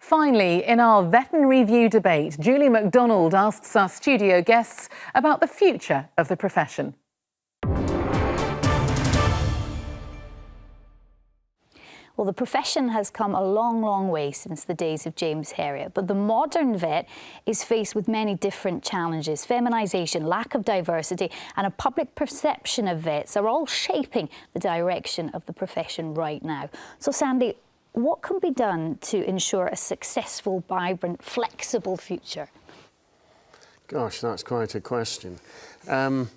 Finally, in our Veterinary View debate, Julie MacDonald asks our studio guests about the future of the profession. Well, the profession has come a long, long way since the days of James Herriot, but the modern vet is faced with many different challenges. Feminisation, lack of diversity and a public perception of vets are all shaping the direction of the profession right now. So, Sandy, what can be done to ensure a successful, vibrant, flexible future? Gosh, that's quite a question. I'm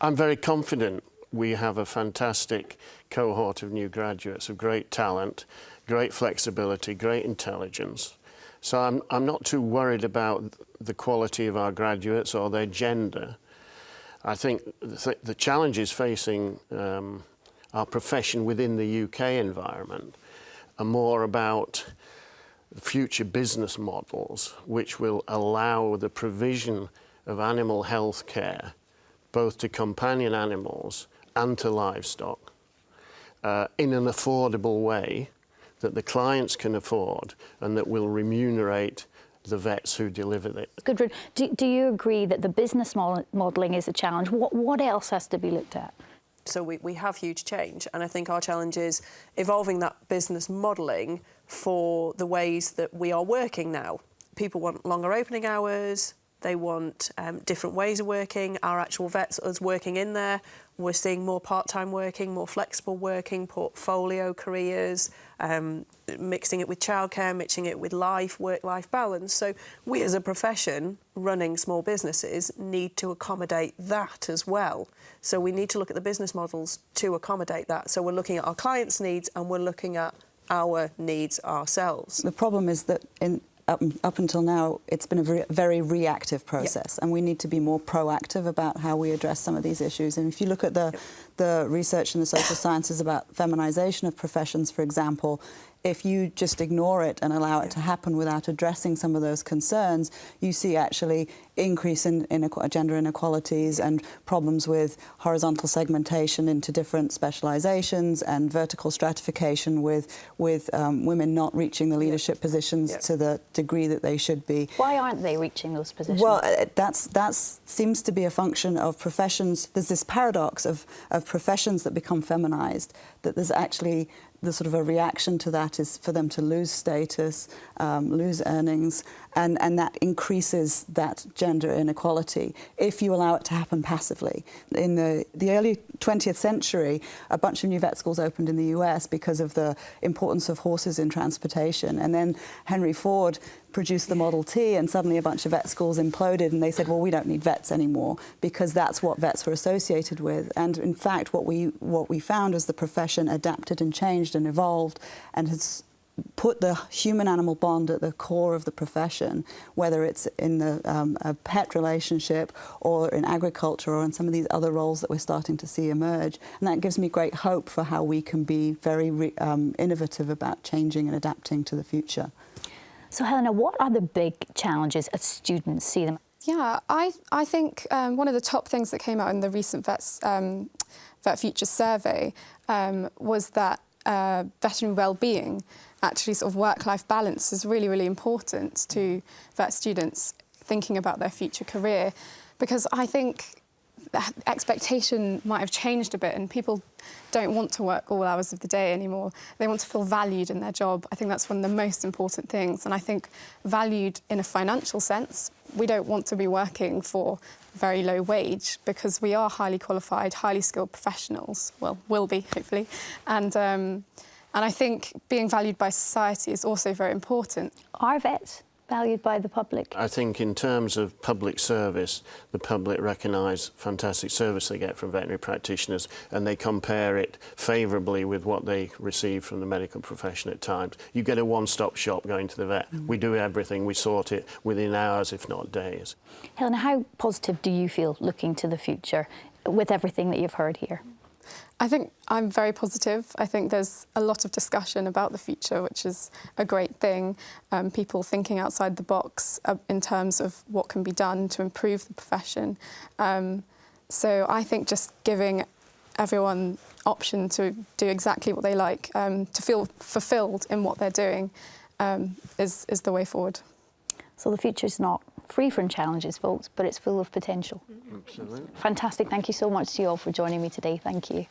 very confident we have a fantastic cohort of new graduates of great talent, great flexibility, great intelligence. So I'm not too worried about the quality of our graduates or their gender. I think the challenges facing our profession within the UK environment are more about future business models which will allow the provision of animal health care both to companion animals and to livestock in an affordable way that the clients can afford and that will remunerate the vets who deliver it. Gudrun, do you agree that the business modelling is a challenge? What else has to be looked at? So we have huge change, and I think our challenge is evolving that business modelling for the ways that we are working now. People want longer opening hours, they want different ways of working. Our actual vets, us working in there, we're seeing more part-time working, more flexible working, portfolio careers, mixing it with childcare, mixing it with work-life balance. So we as a profession running small businesses need to accommodate that as well. So we need to look at the business models to accommodate that. So we're looking at our clients' needs and we're looking at our needs ourselves. The problem is that up until now, it's been a very reactive process, and we need to be more proactive about how we address some of these issues. And if you look at the research in the social sciences about feminisation of professions, for example, if you just ignore it and allow it to happen without addressing some of those concerns, you see actually increase in gender inequalities and problems with horizontal segmentation into different specialisations and vertical stratification with women not reaching the leadership positions to the degree that they should be. Why aren't they reaching those positions? Well, that seems to be a function of professions. There's this paradox of professions that become feminised, that there's actually the sort of a reaction to that is for them to lose status, lose earnings, and that increases that gender inequality if you allow it to happen passively. In the early 20th century, a bunch of new vet schools opened in the US because of the importance of horses in transportation, and then Henry Ford produced the Model T, and suddenly a bunch of vet schools imploded, and they said, well, we don't need vets anymore, because that's what vets were associated with. And in fact, what we found as the profession adapted and changed and evolved and has put the human-animal bond at the core of the profession, whether it's in a pet relationship or in agriculture or in some of these other roles that we're starting to see emerge. And that gives me great hope for how we can be very innovative about changing and adapting to the future. So, Helena, what are the big challenges as students see them? Yeah, I think one of the top things that came out in the recent Vet Future survey was that veterinary well-being, actually sort of work-life balance, is really, really important to vet students thinking about their future career, because I think the expectation might have changed a bit and people don't want to work all hours of the day anymore. They want to feel valued in their job. I think that's one of the most important things. And I think valued in a financial sense, we don't want to be working for a very low wage, because we are highly qualified, highly skilled professionals. Well, will be, hopefully. And I think being valued by society is also very important. Are vets valued by the public? I think in terms of public service, the public recognise fantastic service they get from veterinary practitioners, and they compare it favourably with what they receive from the medical profession at times. You get a one-stop shop going to the vet. We do everything, we sort it within hours, if not days. Helena, how positive do you feel looking to the future with everything that you've heard here? I think I'm very positive. I think there's a lot of discussion about the future, which is a great thing. People thinking outside the box in terms of what can be done to improve the profession. So I think just giving everyone option to do exactly what they like, to feel fulfilled in what they're doing, is the way forward. So the future's not free from challenges, folks, but it's full of potential. Absolutely. Fantastic. Thank you so much to you all for joining me today. Thank you.